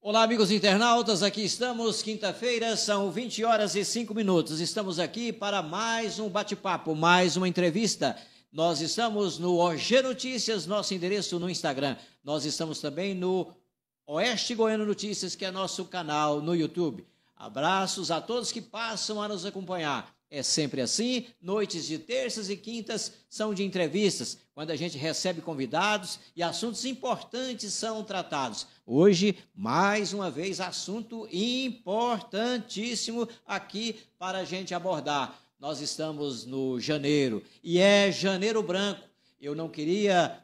Olá, amigos internautas, aqui estamos, quinta-feira, são 20 horas e 5 minutos. Estamos aqui para mais um bate-papo, mais uma entrevista. Nós estamos no OG Notícias, nosso endereço no Instagram. Nós estamos também no Oeste Goiano Notícias, que é nosso canal no YouTube. Abraços a todos que passam a nos acompanhar. É sempre assim, noites de terças e quintas são de entrevistas, quando a gente recebe convidados e assuntos importantes são tratados. Hoje, mais uma vez, assunto importantíssimo aqui para a gente abordar. Nós estamos no janeiro e é Janeiro Branco.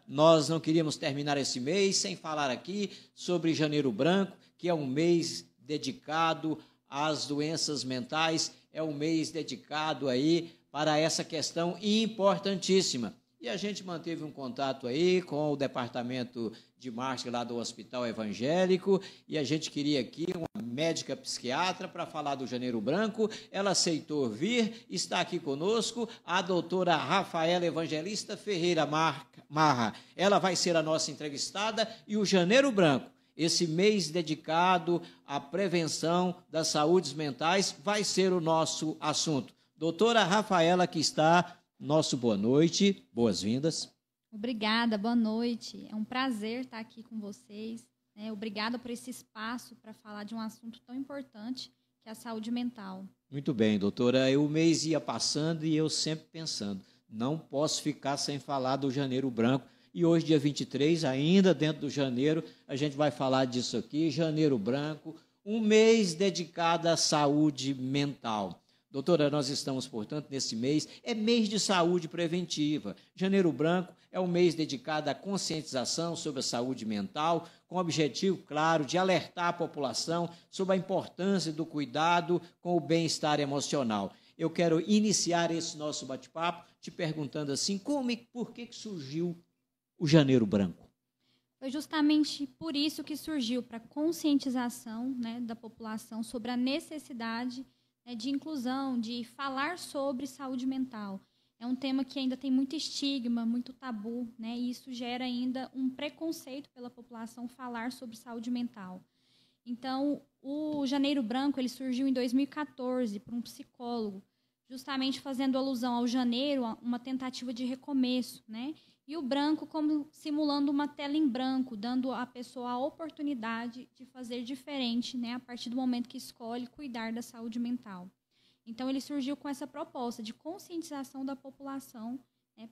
Nós não queríamos terminar esse mês sem falar aqui sobre Janeiro Branco, que é um mês dedicado às doenças mentais, é um mês dedicado aí para essa questão importantíssima. E a gente manteve um contato aí com o departamento de marketing lá do Hospital Evangélico e a gente queria aqui uma médica psiquiatra para falar do Janeiro Branco. Ela aceitou vir, está aqui conosco a doutora Rafaela Evangelista Ferreira Marra. Ela vai ser a nossa entrevistada e o Janeiro Branco, esse mês dedicado à prevenção das saúdes mentais, vai ser o nosso assunto. Doutora Rafaela, que está, nosso boa noite, boas-vindas. Obrigada, boa noite. É um prazer estar aqui com vocês. Obrigada por esse espaço para falar de um assunto tão importante, que é a saúde mental. Muito bem, doutora. O mês ia passando e eu sempre pensando, não posso ficar sem falar do Janeiro Branco. E hoje, dia 23, ainda dentro do janeiro, a gente vai falar disso aqui, Janeiro Branco, um mês dedicado à saúde mental. Doutora, nós estamos, portanto, nesse mês, é mês de saúde preventiva. Janeiro Branco é um mês dedicado à conscientização sobre a saúde mental, com o objetivo, claro, de alertar a população sobre a importância do cuidado com o bem-estar emocional. Eu quero iniciar esse nosso bate-papo te perguntando assim, por que surgiu o Janeiro Branco? Foi justamente por isso que surgiu, para conscientização, da população sobre a necessidade de inclusão, de falar sobre saúde mental. É um tema que ainda tem muito estigma, muito tabu, e isso gera ainda um preconceito pela população falar sobre saúde mental. Então, o Janeiro Branco ele surgiu em 2014 por um psicólogo, justamente fazendo alusão ao janeiro, uma tentativa de recomeço, E o branco como simulando uma tela em branco, dando à pessoa a oportunidade de fazer diferente, a partir do momento que escolhe cuidar da saúde mental. Então, ele surgiu com essa proposta de conscientização da população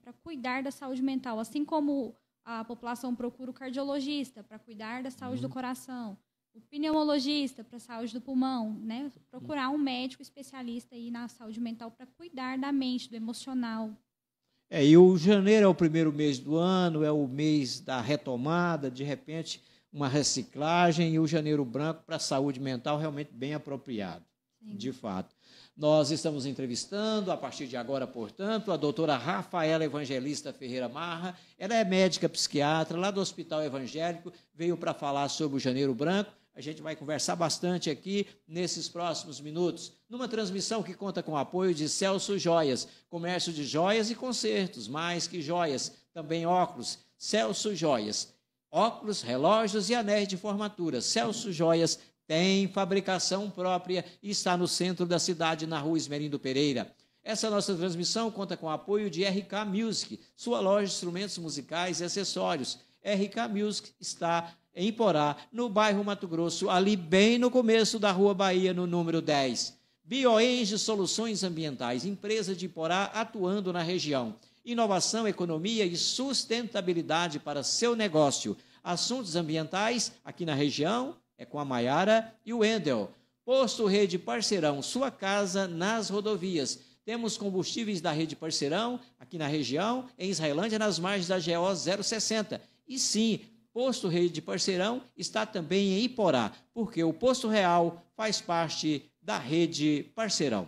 para cuidar da saúde mental, assim como a população procura o cardiologista para cuidar da saúde do coração, o pneumologista para a saúde do pulmão, procurar um médico especialista aí na saúde mental para cuidar da mente, do emocional. E o janeiro é o primeiro mês do ano, é o mês da retomada, de repente, uma reciclagem, e o Janeiro Branco para a saúde mental realmente bem apropriado, Sim. De fato. Nós estamos entrevistando, a partir de agora, portanto, a doutora Rafaela Evangelista Ferreira Marra. Ela é médica psiquiatra lá do Hospital Evangélico, veio para falar sobre o Janeiro Branco. A gente vai conversar bastante aqui nesses próximos minutos, numa transmissão que conta com o apoio de Celso Joias, comércio de joias e concertos, mais que joias, também óculos, Celso Joias, óculos, relógios e anéis de formatura. Celso Joias tem fabricação própria e está no centro da cidade, na rua Esmerindo Pereira. Essa nossa transmissão conta com o apoio de RK Music, sua loja de instrumentos musicais e acessórios. RK Music está em Porá, no bairro Mato Grosso, ali bem no começo da Rua Bahia, no número 10. Bioenge Soluções Ambientais, empresa de Porá atuando na região. Inovação, economia e sustentabilidade para seu negócio. Assuntos ambientais, aqui na região, é com a Maiara e o Wendel. Posto Rede Parceirão, sua casa nas rodovias. Temos combustíveis da Rede Parceirão, aqui na região, em Israelândia, nas margens da GO 060. E sim, Posto Rede Parceirão está também em Iporá, porque o Posto Real faz parte da Rede Parceirão.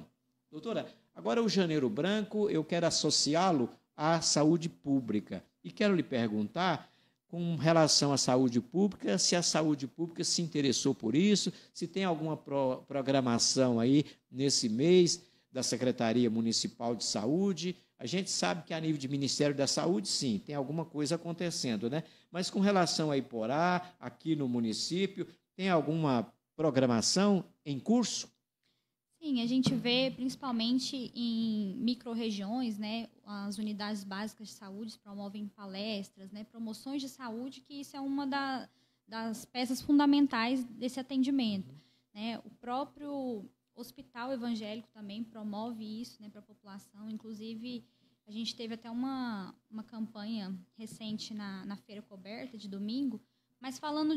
Doutora, agora o Janeiro Branco, eu quero associá-lo à saúde pública. E quero lhe perguntar, com relação à saúde pública, se a saúde pública se interessou por isso, se tem alguma programação aí nesse mês da Secretaria Municipal de Saúde. A gente sabe que a nível de Ministério da Saúde, sim, tem alguma coisa acontecendo, Mas com relação a Iporá, aqui no município, tem alguma programação em curso? Sim, a gente vê principalmente em micro-regiões, né, as unidades básicas de saúde promovem palestras, né, promoções de saúde, que isso é uma das peças fundamentais desse atendimento. Né? O próprio hospital evangélico também promove isso, né, para a população. Inclusive, a gente teve até uma campanha recente na Feira Coberta, de domingo, mas falando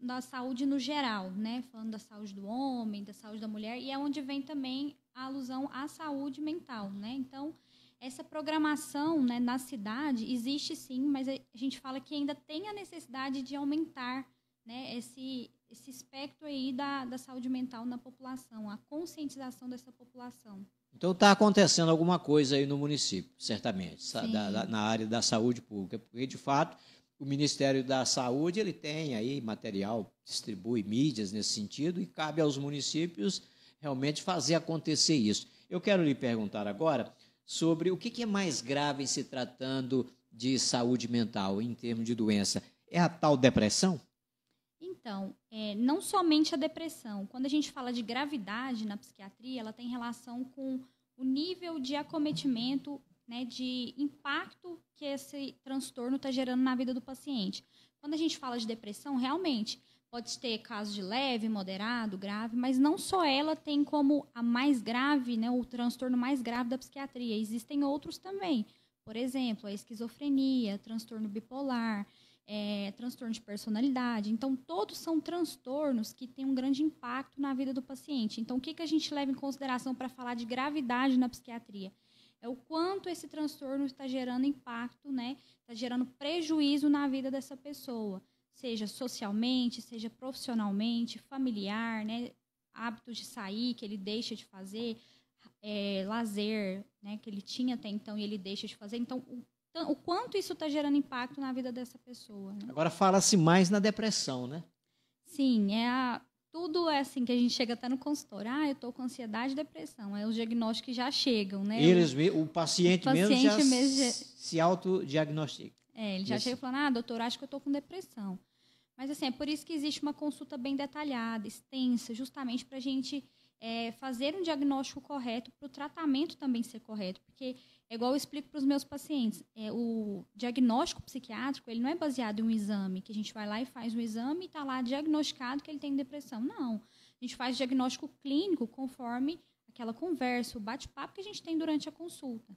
da saúde no geral, né? Falando da saúde do homem, da saúde da mulher, e é onde vem também a alusão à saúde mental, né? Então, essa programação, né, na cidade existe sim, mas a gente fala que ainda tem a necessidade de aumentar, né, esse espectro aí da saúde mental na população, a conscientização dessa população. Então está acontecendo alguma coisa aí no município, certamente, na área da saúde pública, porque de fato o Ministério da Saúde ele tem aí material, distribui mídias nesse sentido e cabe aos municípios realmente fazer acontecer isso. Eu quero lhe perguntar agora sobre o que é mais grave em se tratando de saúde mental, em termos de doença. É a tal depressão? Então, não somente a depressão. Quando a gente fala de gravidade na psiquiatria, ela tem relação com o nível de acometimento, né, de impacto que esse transtorno está gerando na vida do paciente. Quando a gente fala de depressão, realmente, pode ter casos de leve, moderado, grave, mas não só ela tem como a mais grave, né, o transtorno mais grave da psiquiatria. Existem outros também. Por exemplo, a esquizofrenia, transtorno bipolar, transtorno de personalidade. Então, todos são transtornos que têm um grande impacto na vida do paciente. Então, o que a gente leva em consideração para falar de gravidade na psiquiatria? É o quanto esse transtorno está gerando impacto, né? Está gerando prejuízo na vida dessa pessoa, seja socialmente, seja profissionalmente, familiar, né? Hábitos de sair que ele deixa de fazer, lazer, né? Que ele tinha até então e ele deixa de fazer. Então, o quanto isso está gerando impacto na vida dessa pessoa. Né? Agora fala-se mais na depressão, né? Sim, tudo é assim que a gente chega até no consultório. Eu estou com ansiedade e depressão. Os diagnósticos que já chegam, né? O paciente mesmo já se autodiagnostica. Ele já chega falando, doutor, acho que eu estou com depressão. Mas assim, é por isso que existe uma consulta bem detalhada, extensa, justamente para a gente fazer um diagnóstico correto, para o tratamento também ser correto. Porque, é igual eu explico para os meus pacientes, o diagnóstico psiquiátrico ele não é baseado em um exame, que a gente vai lá e faz um exame e está lá diagnosticado que ele tem depressão. Não. A gente faz diagnóstico clínico conforme aquela conversa, o bate-papo que a gente tem durante a consulta.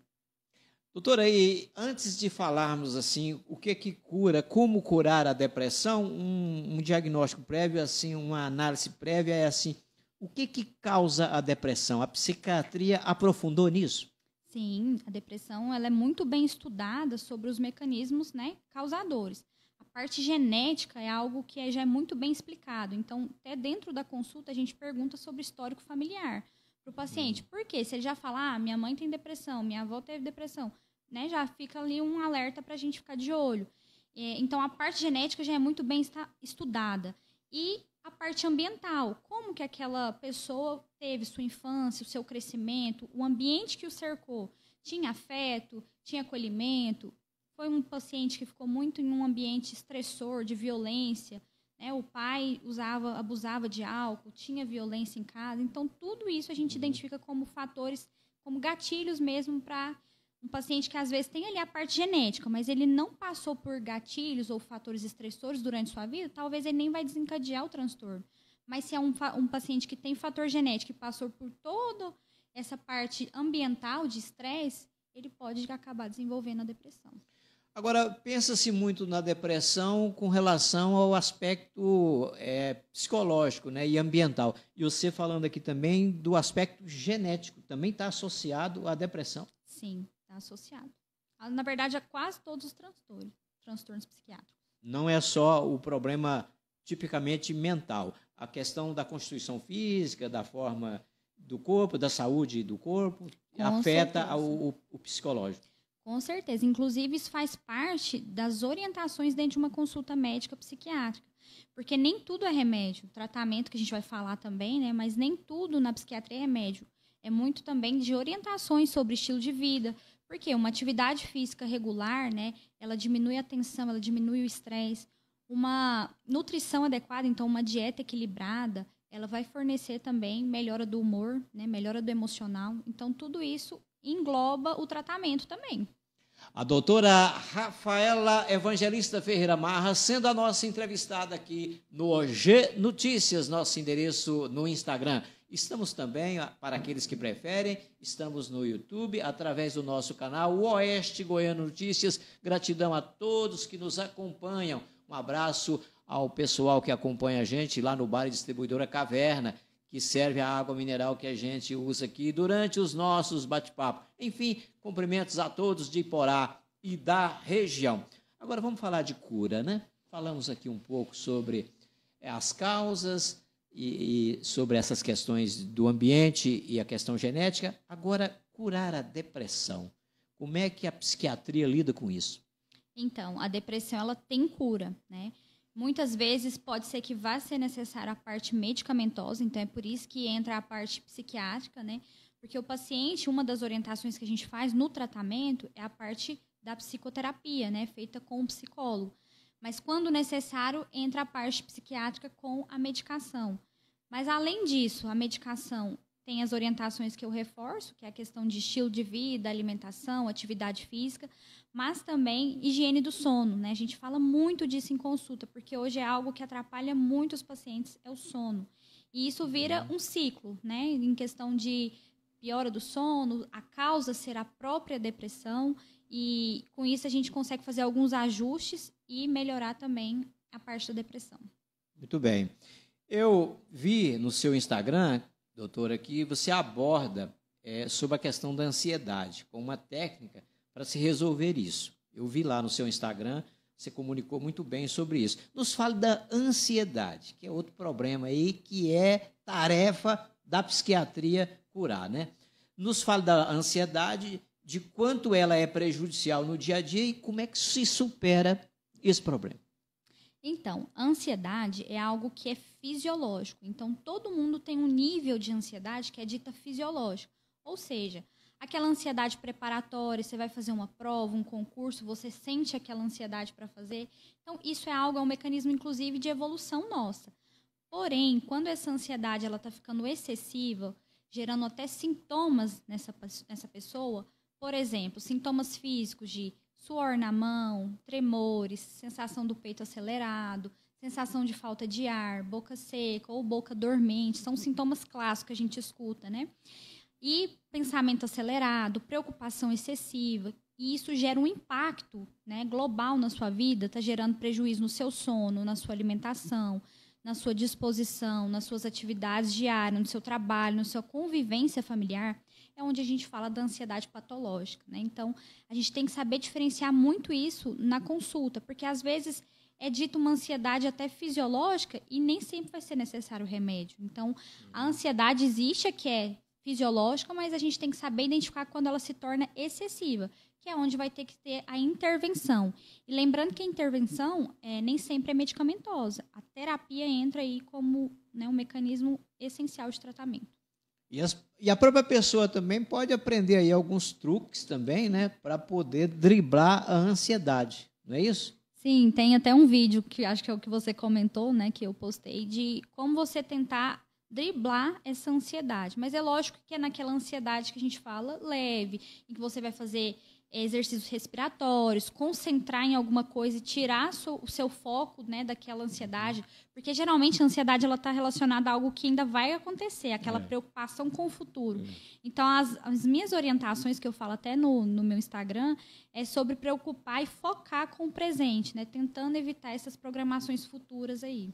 Doutora, e antes de falarmos assim, o que cura, como curar a depressão, um diagnóstico prévio, assim, uma análise prévia é assim, o que causa a depressão? A psiquiatria aprofundou nisso? Sim, a depressão ela é muito bem estudada sobre os mecanismos, né, causadores. A parte genética é algo que já é muito bem explicado. Então, até dentro da consulta, a gente pergunta sobre histórico familiar para o paciente. Por quê? Se ele já fala, minha mãe tem depressão, minha avó teve depressão, né, já fica ali um alerta para a gente ficar de olho. Então, a parte genética já é muito bem estudada. E a parte ambiental, como que aquela pessoa teve sua infância, o seu crescimento, o ambiente que o cercou, tinha afeto, tinha acolhimento, foi um paciente que ficou muito em um ambiente estressor, de violência, né? O pai abusava de álcool, tinha violência em casa, então tudo isso a gente identifica como fatores, como gatilhos mesmo para um paciente que às vezes tem ali a parte genética, mas ele não passou por gatilhos ou fatores estressores durante sua vida, talvez ele nem vai desencadear o transtorno. Mas se é um paciente que tem fator genético e passou por toda essa parte ambiental de estresse, ele pode acabar desenvolvendo a depressão. Agora, pensa-se muito na depressão com relação ao aspecto psicológico, né, e ambiental. E você falando aqui também do aspecto genético, também está associado à depressão? Sim. Está associado. Na verdade, a quase todos os transtornos psiquiátricos. Não é só o problema tipicamente mental. A questão da constituição física, da forma do corpo, da saúde do corpo, afeta o psicológico. Com certeza. Inclusive, isso faz parte das orientações dentro de uma consulta médica psiquiátrica. Porque nem tudo é remédio. O tratamento que a gente vai falar também, né? Mas nem tudo na psiquiatria é remédio. É muito também de orientações sobre estilo de vida. Porque uma atividade física regular, né, ela diminui a tensão, ela diminui o estresse. Uma nutrição adequada, então uma dieta equilibrada, ela vai fornecer também melhora do humor, né, melhora do emocional. Então, tudo isso engloba o tratamento também. A doutora Rafaela Evangelista Ferreira Marra, sendo a nossa entrevistada aqui no OG Notícias, nosso endereço no Instagram. Estamos também, para aqueles que preferem, estamos no YouTube, através do nosso canal, o Oeste Goiano Notícias. Gratidão a todos que nos acompanham. Um abraço ao pessoal que acompanha a gente lá no bar e distribuidora Caverna, que serve a água mineral que a gente usa aqui durante os nossos bate-papos. Enfim, cumprimentos a todos de Iporá e da região. Agora vamos falar de cura, né? Falamos aqui um pouco sobre as causas e sobre essas questões do ambiente e a questão genética. Agora, curar a depressão. Como é que a psiquiatria lida com isso? Então, a depressão, ela tem cura, né? Muitas vezes pode ser que vá ser necessária a parte medicamentosa, então é por isso que entra a parte psiquiátrica, né? Porque o paciente, uma das orientações que a gente faz no tratamento é a parte da psicoterapia, né? Feita com o psicólogo. Mas quando necessário, entra a parte psiquiátrica com a medicação. Mas além disso, a medicação tem as orientações que eu reforço, que é a questão de estilo de vida, alimentação, atividade física, mas também higiene do sono, né? A gente fala muito disso em consulta, porque hoje é algo que atrapalha muito os pacientes, é o sono. E isso vira um ciclo, né? Em questão de piora do sono, a causa ser a própria depressão, e com isso a gente consegue fazer alguns ajustes e melhorar também a parte da depressão. Muito bem. Eu vi no seu Instagram, doutora, que você aborda sobre a questão da ansiedade, com uma técnica para se resolver isso. Eu vi lá no seu Instagram, você comunicou muito bem sobre isso. Nos fale da ansiedade, que é outro problema aí, que é tarefa da psiquiatria curar, né? Nos fale da ansiedade, de quanto ela é prejudicial no dia a dia e como é que se supera esse problema. Então, a ansiedade é algo que é fisiológico. Então, todo mundo tem um nível de ansiedade que é dita fisiológico. Ou seja, aquela ansiedade preparatória, você vai fazer uma prova, um concurso, você sente aquela ansiedade para fazer. Então, isso é um mecanismo, inclusive, de evolução nossa. Porém, quando essa ansiedade está ficando excessiva, gerando até sintomas nessa pessoa, por exemplo, sintomas físicos de suor na mão, tremores, sensação do peito acelerado, sensação de falta de ar, boca seca ou boca dormente, são sintomas clássicos que a gente escuta, né? E pensamento acelerado, preocupação excessiva, e isso gera um impacto, né, global na sua vida, está gerando prejuízo no seu sono, na sua alimentação, na sua disposição, nas suas atividades diárias, no seu trabalho, na sua convivência familiar, é onde a gente fala da ansiedade patológica, né? Então, a gente tem que saber diferenciar muito isso na consulta, porque às vezes é dito uma ansiedade até fisiológica e nem sempre vai ser necessário o remédio. Então, a ansiedade existe, que é fisiológica, mas a gente tem que saber identificar quando ela se torna excessiva, que é onde vai ter que ter a intervenção. E lembrando que a intervenção nem sempre é medicamentosa. A terapia entra aí como, né, um mecanismo essencial de tratamento. E a própria pessoa também pode aprender aí alguns truques também, né, para poder driblar a ansiedade, não é isso? Sim, tem até um vídeo que acho que é o que você comentou, né, que eu postei, de como você tentar driblar essa ansiedade. Mas é lógico que é naquela ansiedade que a gente fala leve, em que você vai fazer exercícios respiratórios, concentrar em alguma coisa e tirar o seu foco, né, daquela ansiedade, porque geralmente a ansiedade está relacionada a algo que ainda vai acontecer, aquela preocupação com o futuro. Então, as minhas orientações, que eu falo até no meu Instagram, é sobre preocupar e focar com o presente, né, tentando evitar essas programações futuras aí.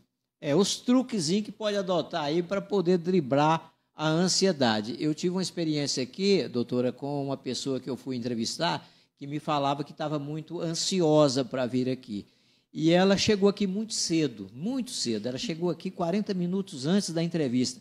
Os truquezinhos que pode adotar aí para poder driblar a ansiedade. Eu tive uma experiência aqui, doutora, com uma pessoa que eu fui entrevistar, que me falava que estava muito ansiosa para vir aqui. E ela chegou aqui muito cedo. Ela chegou aqui 40 minutos antes da entrevista.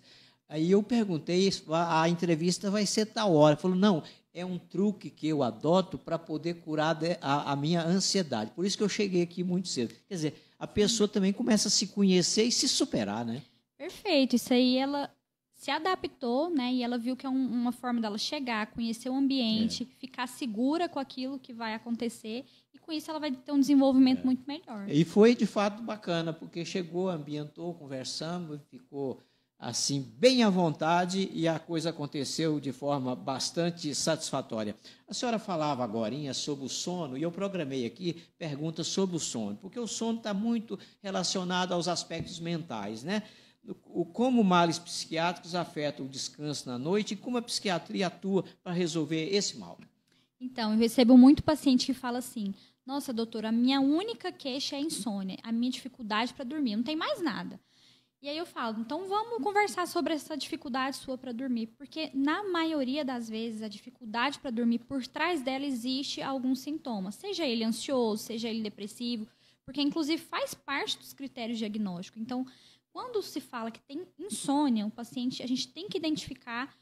Aí eu perguntei, a entrevista vai ser tal hora. Ela falou, não, é um truque que eu adoto para poder curar a minha ansiedade. Por isso que eu cheguei aqui muito cedo. Quer dizer, a pessoa também começa a se conhecer e se superar, né? Perfeito. Isso aí ela se adaptou, né? E ela viu que é uma forma dela chegar, conhecer o ambiente, ficar segura com aquilo que vai acontecer e com isso ela vai ter um desenvolvimento muito melhor. E foi, de fato, bacana, porque chegou, ambientou, conversamos, ficou assim, bem à vontade, e a coisa aconteceu de forma bastante satisfatória. A senhora falava agorinha sobre o sono, e eu programei aqui perguntas sobre o sono, porque o sono está muito relacionado aos aspectos mentais, né? Como males psiquiátricos afetam o descanso na noite e como a psiquiatria atua para resolver esse mal. Então, eu recebo muito paciente que fala assim, nossa, doutora, a minha única queixa é a insônia, a minha dificuldade para dormir, não tem mais nada. E aí eu falo, então vamos conversar sobre essa dificuldade sua para dormir, porque na maioria das vezes a dificuldade para dormir, por trás dela existe alguns sintomas, seja ele ansioso, seja ele depressivo, porque inclusive faz parte dos critérios diagnósticos. Então, quando se fala que tem insônia, o paciente, a gente tem que identificar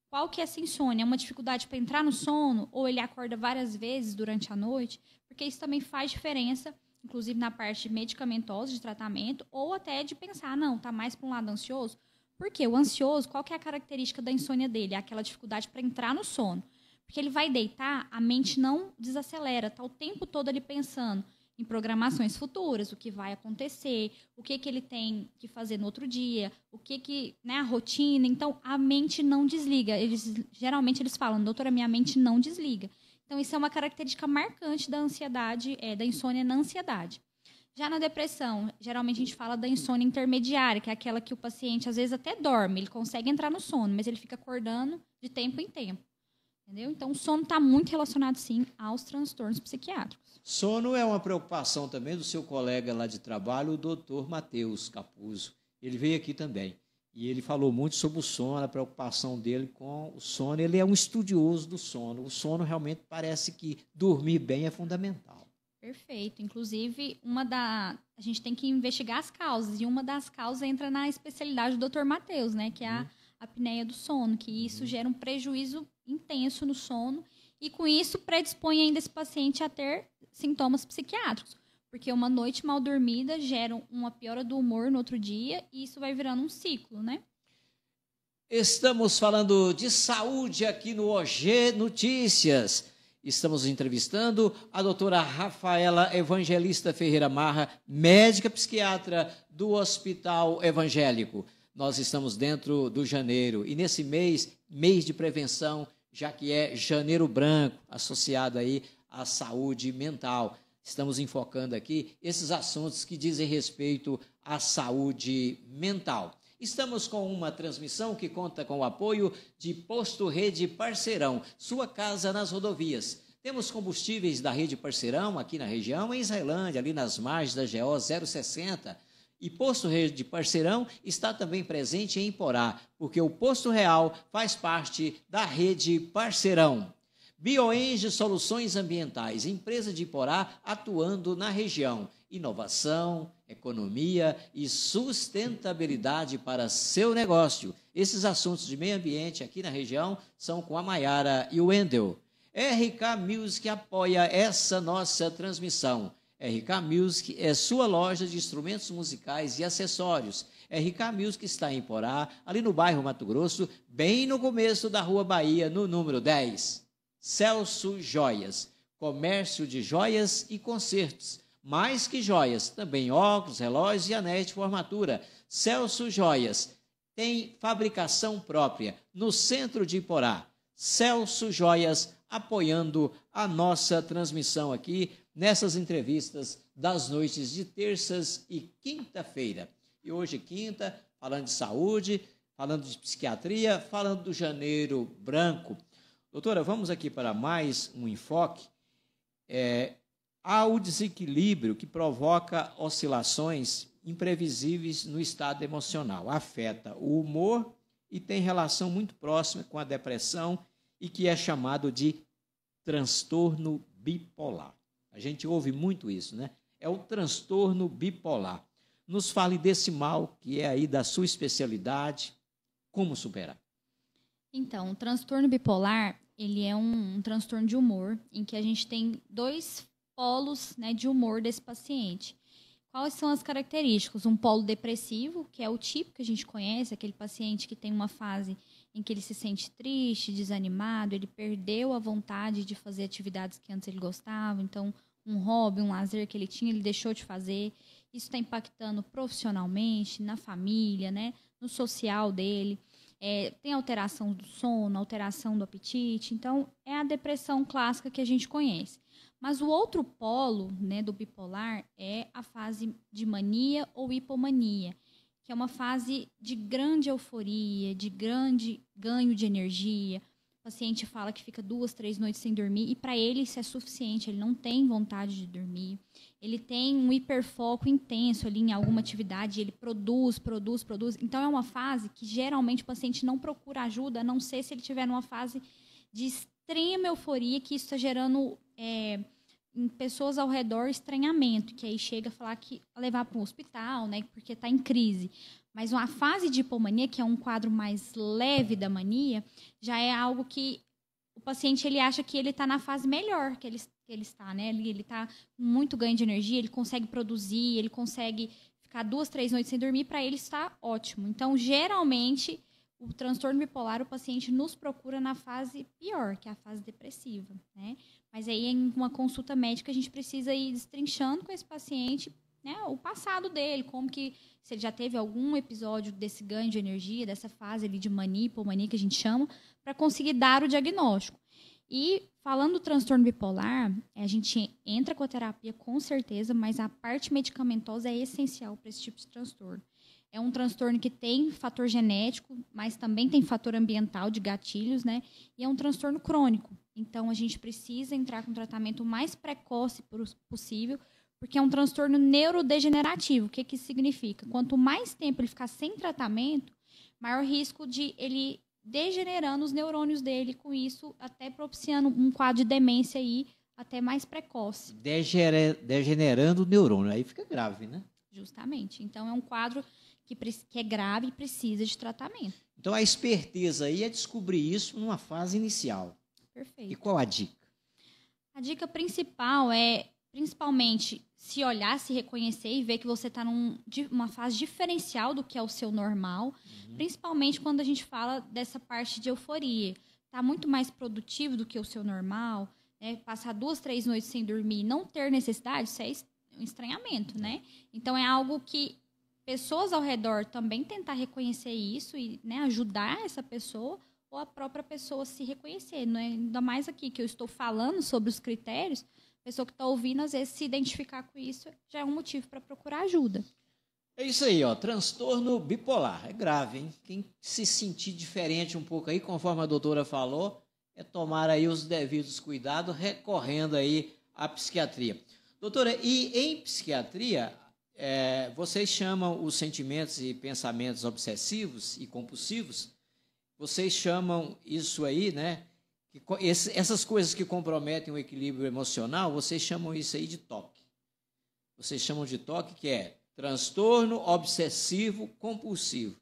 qual que é essa insônia. É uma dificuldade para entrar no sono ou ele acorda várias vezes durante a noite? Porque isso também faz diferença, inclusive na parte medicamentosa de tratamento, ou até de pensar, não, está mais para um lado ansioso. Por quê? O ansioso, qual que é a característica da insônia dele? É aquela dificuldade para entrar no sono. Porque ele vai deitar, a mente não desacelera, está o tempo todo ali pensando em programações futuras, o que vai acontecer, o que ele tem que fazer no outro dia, né, a rotina. Então, a mente não desliga. Geralmente eles falam, doutora, minha mente não desliga. Então, isso é uma característica marcante da ansiedade, da insônia na ansiedade. Já na depressão, geralmente a gente fala da insônia intermediária, que é aquela que o paciente, às vezes, até dorme, ele consegue entrar no sono, mas ele fica acordando de tempo em tempo. Entendeu? Então, o sono está muito relacionado, sim, aos transtornos psiquiátricos. Sono é uma preocupação também do seu colega lá de trabalho, o doutor Matheus Capuzzo. Ele veio aqui também. E ele falou muito sobre o sono, a preocupação dele com o sono. Ele é um estudioso do sono. O sono realmente parece que dormir bem é fundamental. Perfeito. Inclusive, a gente tem que investigar as causas. E uma das causas entra na especialidade do Dr. Matheus, né, que é a apneia do sono, que isso gera um prejuízo intenso no sono. E, com isso, predispõe ainda esse paciente a ter sintomas psiquiátricos. Porque uma noite mal dormida gera uma piora do humor no outro dia e isso vai virando um ciclo, né? Estamos falando de saúde aqui no OG Notícias. Estamos entrevistando a doutora Rafaela Evangelista Ferreira Marra, médica psiquiatra do Hospital Evangélico. Nós estamos dentro do janeiro e nesse mês de prevenção, já que é Janeiro Branco, associado aí à saúde mental. Estamos enfocando aqui esses assuntos que dizem respeito à saúde mental. Estamos com uma transmissão que conta com o apoio de Posto Rede Parceirão, sua casa nas rodovias. Temos combustíveis da Rede Parceirão aqui na região, em Israelândia, ali nas margens da GO 060. E Posto Rede Parceirão está também presente em Iporá, porque o Posto Real faz parte da Rede Parceirão. Bioenge Soluções Ambientais, empresa de Iporá atuando na região. Inovação, economia e sustentabilidade para seu negócio. Esses assuntos de meio ambiente aqui na região são com a Maiara e o Wendel. RK Music apoia essa nossa transmissão. RK Music é sua loja de instrumentos musicais e acessórios. RK Music está em Iporá, ali no bairro Mato Grosso, bem no começo da Rua Bahia, no número 10. Celso Joias, comércio de joias e concertos. Mais que joias, também óculos, relógios e anéis de formatura. Celso Joias tem fabricação própria no centro de Iporá. Celso Joias apoiando a nossa transmissão aqui nessas entrevistas das noites de terças e quinta-feira. E hoje, quinta, falando de saúde, falando de psiquiatria, falando do Janeiro Branco. Doutora, vamos aqui para mais um enfoque. Há o desequilíbrio que provoca oscilações imprevisíveis no estado emocional. Afeta o humor e tem relação muito próxima com a depressão e que é chamado de transtorno bipolar. A gente ouve muito isso, né? É o transtorno bipolar. Nos fale desse mal que é aí da sua especialidade, como superar? Então, o transtorno bipolar, ele é um transtorno de humor, em que a gente tem dois polos, né, de humor desse paciente. Quais são as características? Um polo depressivo, que é o tipo que a gente conhece, aquele paciente que tem uma fase em que ele se sente triste, desanimado, ele perdeu a vontade de fazer atividades que antes ele gostava, então um hobby, um lazer que ele tinha, ele deixou de fazer. Isso está impactando profissionalmente, na família, né? No social dele. Tem alteração do sono, alteração do apetite. Então, é a depressão clássica que a gente conhece. Mas o outro polo, né, do bipolar é a fase de mania ou hipomania, que é uma fase de grande euforia, de grande ganho de energia. O paciente fala que fica 2, 3 noites sem dormir e para ele isso é suficiente, ele não tem vontade de dormir. Ele tem um hiperfoco intenso ali em alguma atividade, ele produz. Então é uma fase que geralmente o paciente não procura ajuda, a não ser se ele estiver numa fase de extrema euforia, que isso está gerando em pessoas ao redor estranhamento, que aí chega a falar a levar para um hospital, né, porque está em crise. Mas uma fase de hipomania, que é um quadro mais leve da mania, já é algo que o paciente ele acha que ele está na fase melhor que ele está, né? Ele está com muito ganho de energia, ele consegue produzir, ele consegue ficar 2, 3 noites sem dormir, para ele está ótimo. Então, geralmente, o transtorno bipolar, o paciente nos procura na fase pior, que é a fase depressiva, né? Mas aí, em uma consulta médica, a gente precisa ir destrinchando com esse paciente, né, o passado dele, como que, se ele já teve algum episódio desse ganho de energia, dessa fase ali de mania, hipomania, que a gente chama, para conseguir dar o diagnóstico. E, falando do transtorno bipolar, a gente entra com a terapia com certeza, mas a parte medicamentosa é essencial para esse tipo de transtorno. É um transtorno que tem fator genético, mas também tem fator ambiental de gatilhos, né? E é um transtorno crônico. Então, a gente precisa entrar com o tratamento o mais precoce possível, porque é um transtorno neurodegenerativo. O que isso significa? Quanto mais tempo ele ficar sem tratamento, maior risco de ele degenerando os neurônios dele, com isso até propiciando um quadro de demência aí até mais precoce. Degenerando o neurônio, aí fica grave, né? Justamente. Então, é um quadro que é grave e precisa de tratamento. Então, a esperteza aí é descobrir isso numa fase inicial. Perfeito. E qual a dica? A dica principal é, principalmente, se olhar, se reconhecer e ver que você está numa fase diferencial do que é o seu normal, principalmente quando a gente fala dessa parte de euforia. Está muito mais produtivo do que o seu normal, né? Passar 2, 3 noites sem dormir e não ter necessidade, isso é um estranhamento, né? Então, é algo que pessoas ao redor também tentar reconhecer isso e, né, ajudar essa pessoa ou a própria pessoa se reconhecer. Não é? Ainda mais aqui que eu estou falando sobre os critérios, a pessoa que está ouvindo, às vezes, se identificar com isso já é um motivo para procurar ajuda. É isso aí, ó, transtorno bipolar. É grave, hein? Quem se sentir diferente um pouco aí, conforme a doutora falou, é tomar aí os devidos cuidados, recorrendo aí à psiquiatria. Doutora, e em psiquiatria, vocês chamam os sentimentos e pensamentos obsessivos e compulsivos, vocês chamam isso aí, né? Essas coisas que comprometem o equilíbrio emocional, vocês chamam isso aí de TOC. Vocês chamam de TOC, que é transtorno obsessivo compulsivo.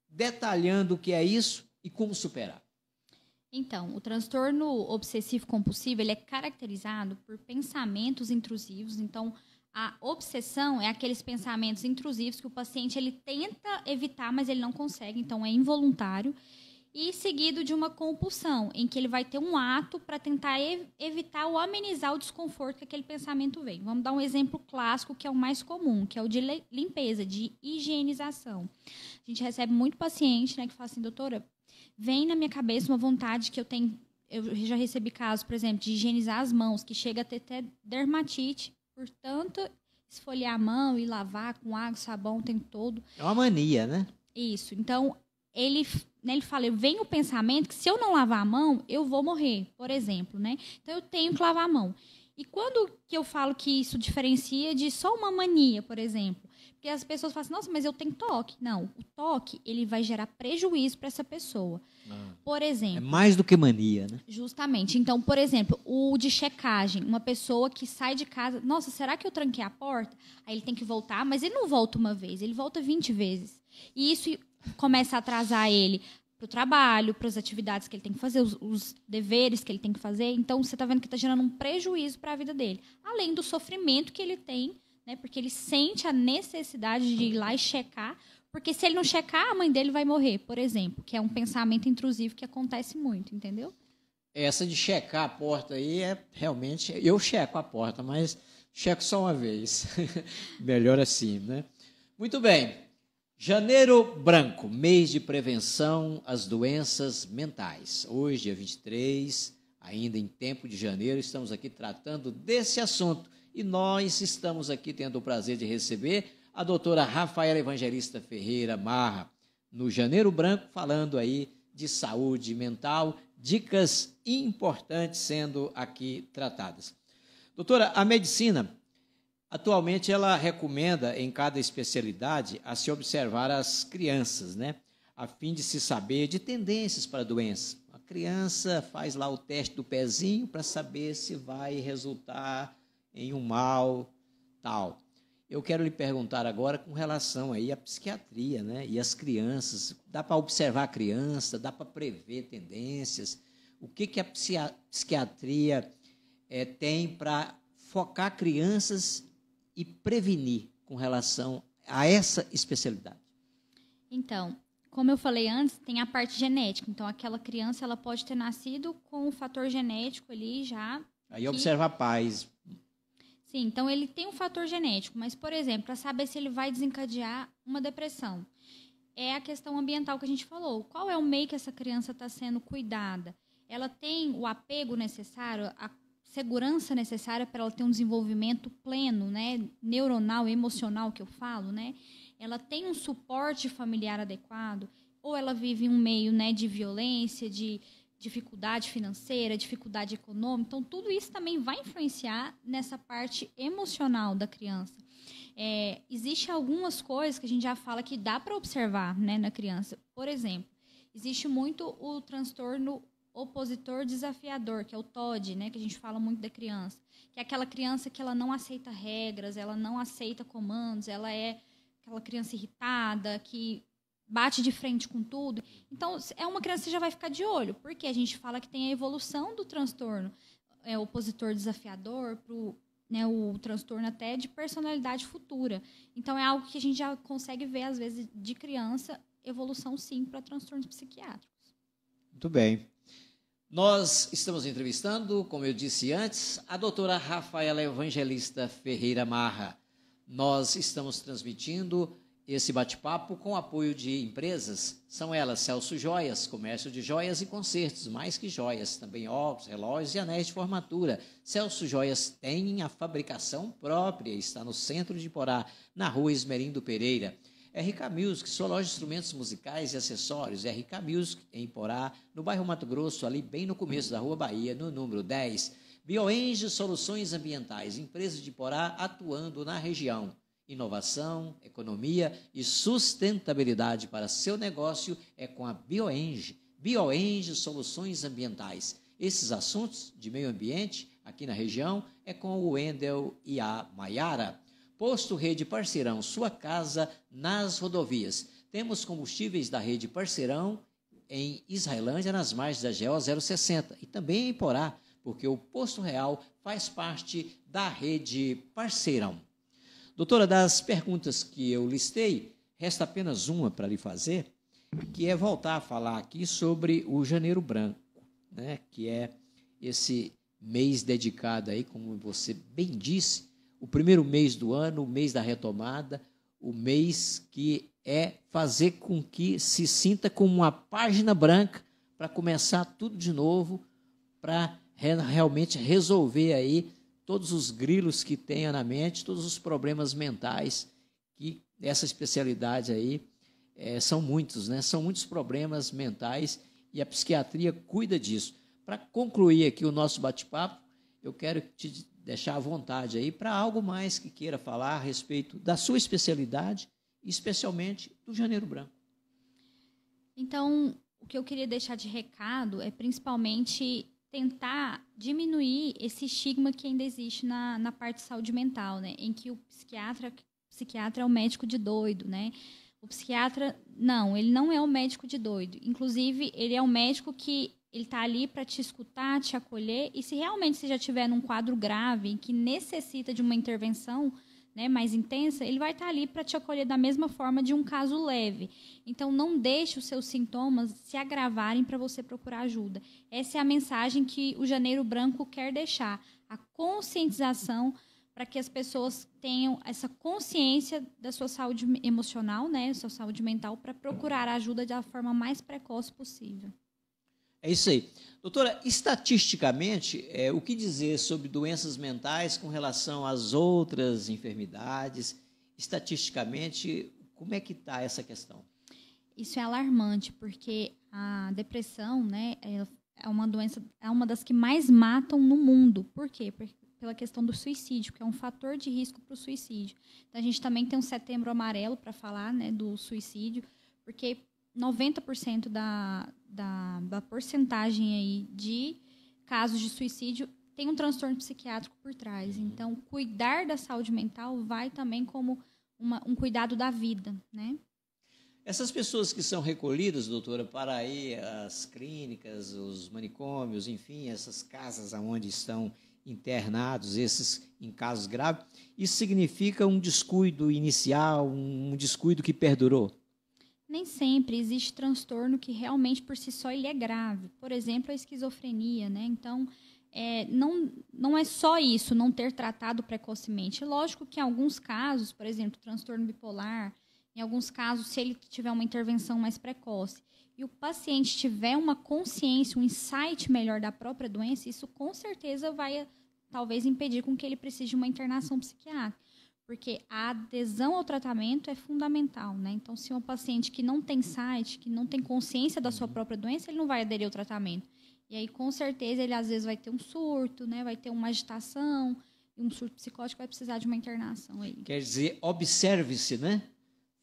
Detalhando o que é isso e como superar. Então, o transtorno obsessivo compulsivo, ele é caracterizado por pensamentos intrusivos. Então, a obsessão é aqueles pensamentos intrusivos que o paciente ele tenta evitar, mas ele não consegue, então é involuntário. E seguido de uma compulsão, em que ele vai ter um ato para tentar evitar ou amenizar o desconforto que aquele pensamento vem. Vamos dar um exemplo clássico, que é o mais comum, que é o de limpeza, de higienização. A gente recebe muito paciente, né, que fala assim, doutora, vem na minha cabeça uma vontade que eu tenho. Eu já recebi casos, por exemplo, de higienizar as mãos, que chega a ter até dermatite, portanto, esfoliar a mão e lavar com água, sabão o tempo todo. É uma mania, né? Isso. Então, ele fala, vem o pensamento que se eu não lavar a mão, eu vou morrer, por exemplo, né? Então, eu tenho que lavar a mão. E quando que eu falo que isso diferencia de só uma mania, por exemplo? Porque as pessoas falam assim, nossa, mas eu tenho toque. Não, o toque, ele vai gerar prejuízo para essa pessoa. Por exemplo... É mais do que mania, né? Justamente. Então, por exemplo, o de checagem. Uma pessoa que sai de casa, nossa, será que eu tranquei a porta? Aí ele tem que voltar, mas ele não volta uma vez, ele volta 20 vezes. E isso começa a atrasar ele para o trabalho, para as atividades que ele tem que fazer, os deveres que ele tem que fazer. Então, você está vendo que está gerando um prejuízo para a vida dele. Além do sofrimento que ele tem, né, porque ele sente a necessidade de ir lá e checar, porque se ele não checar, a mãe dele vai morrer, por exemplo, que é um pensamento intrusivo que acontece muito, entendeu? Essa de checar a porta aí realmente... Eu checo a porta, mas checo só uma vez. Melhor assim, né? Muito bem. Janeiro Branco, mês de prevenção às doenças mentais. Hoje, dia 23, ainda em tempo de janeiro, estamos aqui tratando desse assunto. E nós estamos aqui tendo o prazer de receber a doutora Rafaela Evangelista Ferreira Marra, no Janeiro Branco, falando aí de saúde mental, dicas importantes sendo aqui tratadas. Doutora, a medicina, atualmente, ela recomenda em cada especialidade a se observar as crianças, né? A fim de se saber de tendências para doenças. A criança faz lá o teste do pezinho para saber se vai resultar em um mal, tal. Eu quero lhe perguntar agora com relação aí à psiquiatria, né? E as crianças. Dá para observar a criança, dá para prever tendências. O que a psiquiatria tem para focar crianças e prevenir com relação a essa especialidade? Então, como eu falei antes, tem a parte genética. Então, aquela criança ela pode ter nascido com o fator genético ali já. Aí observar pais. Sim, então ele tem um fator genético, mas, por exemplo, para saber se ele vai desencadear uma depressão, é a questão ambiental que a gente falou. Qual é o meio que essa criança está sendo cuidada? Ela tem o apego necessário, a segurança necessária para ela ter um desenvolvimento pleno, né, neuronal, emocional, que eu falo, né? Ela tem um suporte familiar adequado, ou ela vive em um meio, né, de violência, de dificuldade financeira, dificuldade econômica. Então, tudo isso também vai influenciar nessa parte emocional da criança. Existe algumas coisas que a gente já fala que dá para observar, né, na criança. Por exemplo, existe muito o transtorno opositor desafiador, que é o TOD, né, que a gente fala muito da criança, que é aquela criança que ela não aceita regras, ela não aceita comandos, ela é aquela criança irritada, que bate de frente com tudo. Então, é uma criança que já vai ficar de olho, porque a gente fala que tem a evolução do transtorno opositor desafiador para o transtorno até de personalidade futura. Então, é algo que a gente já consegue ver, às vezes, de criança, evolução, sim, para transtornos psiquiátricos. Muito bem. Nós estamos entrevistando, como eu disse antes, a doutora Rafaela Evangelista Ferreira Marra. Nós estamos transmitindo esse bate-papo com apoio de empresas. São elas Celso Joias, comércio de joias e concertos, mais que joias, também óculos, relógios e anéis de formatura. Celso Joias tem a fabricação própria, está no centro de Iporá, na rua Esmerindo Pereira. RK Music, sua loja de instrumentos musicais e acessórios. RK Music, em Iporá, no bairro Mato Grosso, ali bem no começo da Rua Bahia, no número 10. Bioenge Soluções Ambientais, empresa de Iporá atuando na região. Inovação, economia e sustentabilidade para seu negócio é com a Bioenge. Bioenge Soluções Ambientais. Esses assuntos de meio ambiente aqui na região é com o Wendel e a Maiara. Posto Rede Parceirão, sua casa nas rodovias. Temos combustíveis da Rede Parceirão em Israelândia, nas margens da GO 060 e também em Iporá, porque o Posto Real faz parte da Rede Parceirão. Doutora, das perguntas que eu listei, resta apenas uma para lhe fazer, que é voltar a falar aqui sobre o Janeiro Branco, né? Que é esse mês dedicado aí, como você bem disse, o primeiro mês do ano, o mês da retomada, o mês que é fazer com que se sinta como uma página branca para começar tudo de novo, para realmente resolver aí todos os grilos que tenha na mente, todos os problemas mentais, que essa especialidade aí são muitos, né? São muitos problemas mentais e a psiquiatria cuida disso. Para concluir aqui o nosso bate-papo, eu quero te deixar à vontade aí para algo mais que queira falar a respeito da sua especialidade, especialmente do Janeiro Branco. Então, o que eu queria deixar de recado é principalmente tentar diminuir esse estigma que ainda existe na parte de saúde mental, né? Em que o psiquiatra é o médico de doido, né? O psiquiatra, não, ele não é o médico de doido. Inclusive, ele é um médico que ele está ali para te escutar, te acolher, e se realmente você já estiver num quadro grave, em que necessita de uma intervenção, né, mais intensa, ele vai estar ali para te acolher da mesma forma de um caso leve. Então, não deixe os seus sintomas se agravarem para você procurar ajuda. Essa é a mensagem que o Janeiro Branco quer deixar. A conscientização para que as pessoas tenham essa consciência da sua saúde emocional, né, sua saúde mental, para procurar ajuda da forma mais precoce possível. É isso aí. Doutora, estatisticamente, o que dizer sobre doenças mentais com relação às outras enfermidades? Estatisticamente, como é que está essa questão? Isso é alarmante, porque a depressão, né, é uma doença, é uma das que mais matam no mundo. Por quê? Pela questão do suicídio, que é um fator de risco para o suicídio. Então, a gente também tem um Setembro Amarelo para falar, né, do suicídio, porque 90% da porcentagem aí de casos de suicídio tem um transtorno psiquiátrico por trás. Então, cuidar da saúde mental vai também como um cuidado da vida, né? Essas pessoas que são recolhidas, doutora, para aí as clínicas, os manicômios, enfim, essas casas onde estão internados, esses em casos graves, isso significa um descuido inicial, um descuido que perdurou? Nem sempre existe transtorno que realmente por si só ele é grave. Por exemplo, a esquizofrenia, né? Então, não é só isso, não ter tratado precocemente. Lógico que em alguns casos, por exemplo, transtorno bipolar, em alguns casos, se ele tiver uma intervenção mais precoce e o paciente tiver uma consciência, um insight melhor da própria doença, isso com certeza vai talvez impedir com que ele precise de uma internação psiquiátrica. Porque a adesão ao tratamento é fundamental, né? Então, se um paciente que não tem insight, que não tem consciência da sua própria doença, ele não vai aderir ao tratamento. E aí, com certeza, ele às vezes vai ter um surto, né? Vai ter uma agitação, e um surto psicótico vai precisar de uma internação aí. Quer dizer, observe-se, né?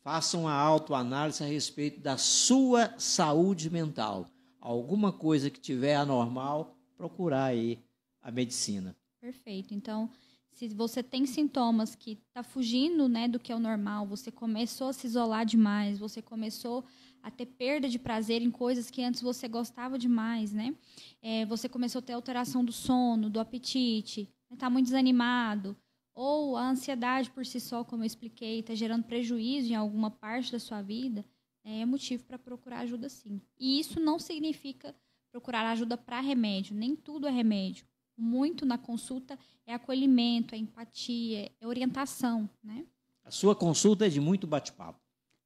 Faça uma autoanálise a respeito da sua saúde mental. Alguma coisa que tiver anormal, procurar aí a medicina. Perfeito. Então, se você tem sintomas que está fugindo, né, do que é o normal, você começou a se isolar demais, você começou a ter perda de prazer em coisas que antes você gostava demais, né? Você começou a ter alteração do sono, do apetite, está muito desanimado, ou a ansiedade por si só, como eu expliquei, está gerando prejuízo em alguma parte da sua vida, é motivo para procurar ajuda sim. E isso não significa procurar ajuda para remédio, nem tudo é remédio. Muito na consulta é acolhimento, é empatia, é orientação, né? A sua consulta é de muito bate-papo?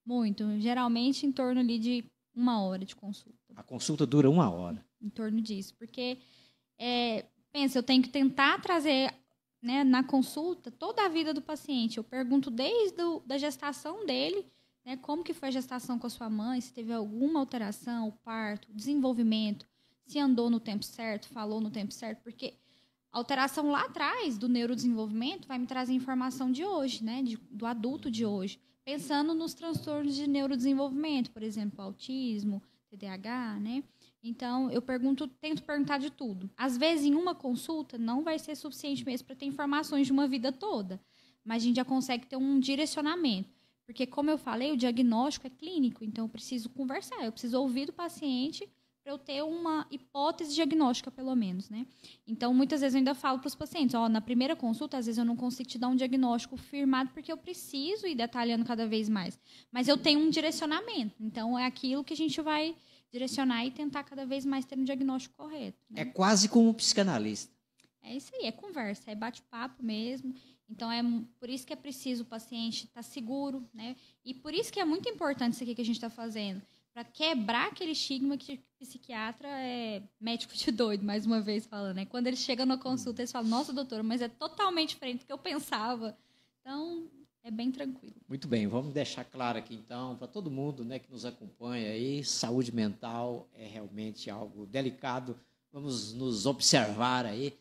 Muito. Geralmente em torno ali de 1 hora de consulta. A consulta dura 1 hora? Em torno disso. Porque, pensa, eu tenho que tentar trazer, né, na consulta toda a vida do paciente. Eu pergunto desde a gestação dele, né, como que foi a gestação com a sua mãe, se teve alguma alteração, o parto, o desenvolvimento, se andou no tempo certo, falou no tempo certo, porque a alteração lá atrás do neurodesenvolvimento vai me trazer informação de hoje, né, do adulto de hoje. Pensando nos transtornos de neurodesenvolvimento, por exemplo, autismo, TDAH, né? Então, tento perguntar de tudo. Às vezes, em uma consulta, não vai ser suficiente mesmo para ter informações de uma vida toda, mas a gente já consegue ter um direcionamento. Porque, como eu falei, o diagnóstico é clínico, então eu preciso conversar, eu preciso ouvir do paciente para eu ter uma hipótese diagnóstica, pelo menos, né? Então, muitas vezes eu ainda falo para os pacientes, na primeira consulta, às vezes eu não consigo te dar um diagnóstico firmado porque eu preciso ir detalhando cada vez mais. Mas eu tenho um direcionamento, então é aquilo que a gente vai direcionar e tentar cada vez mais ter um diagnóstico correto, né? É quase como um psicanalista. É isso aí, é conversa, é bate-papo mesmo. Então, é por isso que é preciso o paciente estar seguro, né? E por isso que é muito importante isso aqui que a gente está fazendo, para quebrar aquele estigma que psiquiatra é médico de doido, mais uma vez falando, né? Quando eles chegam na consulta, eles falam, nossa, doutora, mas é totalmente diferente do que eu pensava. Então, é bem tranquilo. Muito bem, vamos deixar claro aqui, então, para todo mundo, né, que nos acompanha aí, saúde mental é realmente algo delicado. Vamos nos observar aí.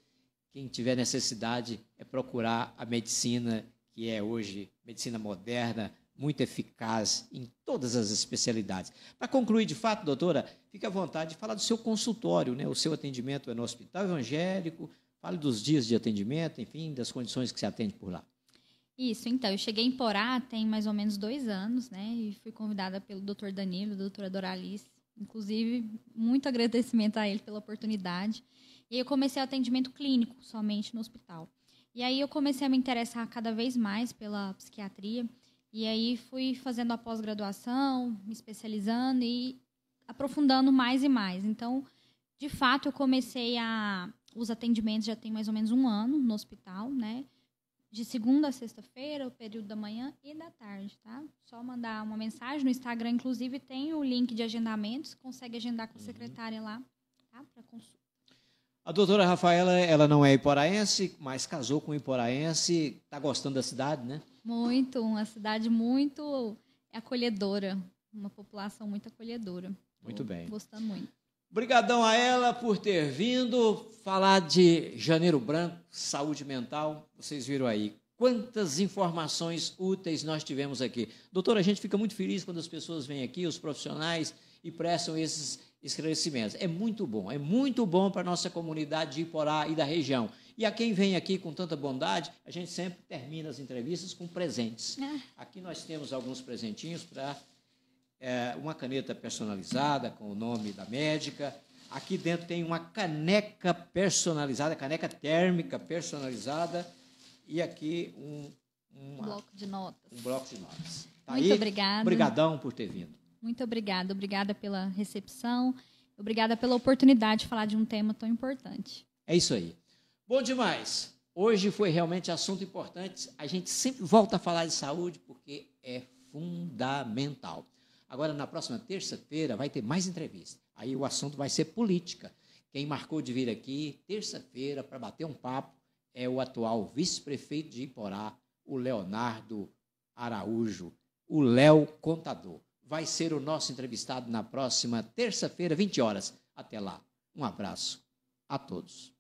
Quem tiver necessidade é procurar a medicina, que é hoje medicina moderna, muito eficaz em todas as especialidades. Para concluir, de fato, doutora, fique à vontade de falar do seu consultório, né? O seu atendimento é no Hospital Evangélico, fale dos dias de atendimento, enfim, das condições que se atende por lá. Isso, então, eu cheguei em Porá tem mais ou menos 2 anos, né? E fui convidada pelo Dr. Danilo, doutora Doralice. Inclusive, muito agradecimento a ele pela oportunidade. E aí eu comecei o atendimento clínico somente no hospital. E aí eu comecei a me interessar cada vez mais pela psiquiatria. E aí fui fazendo a pós-graduação, me especializando e aprofundando mais e mais. Então, de fato, eu comecei os atendimentos já tem mais ou menos 1 ano no hospital, né? De segunda a sexta-feira, o período da manhã e da tarde, tá? Só mandar uma mensagem. No Instagram, inclusive, tem o link de agendamentos. Consegue agendar com a secretária lá, tá? Para consulta. A doutora Rafaela, ela não é iporaense, mas casou com um iporaense. Está gostando da cidade, né? Muito. Uma cidade muito acolhedora. Uma população muito acolhedora. Muito bem. Gostando muito. Obrigadão a ela por ter vindo falar de Janeiro Branco, saúde mental. Vocês viram aí quantas informações úteis nós tivemos aqui. Doutora, a gente fica muito feliz quando as pessoas vêm aqui, os profissionais, e prestam esses esclarecimentos. É muito bom para a nossa comunidade de Iporá e da região. E a quem vem aqui com tanta bondade, a gente sempre termina as entrevistas com presentes. Aqui nós temos alguns presentinhos para... uma caneta personalizada com o nome da médica. Aqui dentro tem uma caneca personalizada, caneca térmica personalizada. E aqui um bloco de notas. Um bloco de notas. Tá Muito aí? Obrigada. Obrigadão por ter vindo. Muito obrigada. Obrigada pela recepção. Obrigada pela oportunidade de falar de um tema tão importante. É isso aí. Bom demais. Hoje foi realmente assunto importante. A gente sempre volta a falar de saúde porque é fundamental. Agora, na próxima terça-feira, vai ter mais entrevista. Aí o assunto vai ser política. Quem marcou de vir aqui, terça-feira, para bater um papo, é o atual vice-prefeito de Iporá, o Leonardo Araújo, o Léo Contador. Vai ser o nosso entrevistado na próxima terça-feira, 20 horas. Até lá. Um abraço a todos.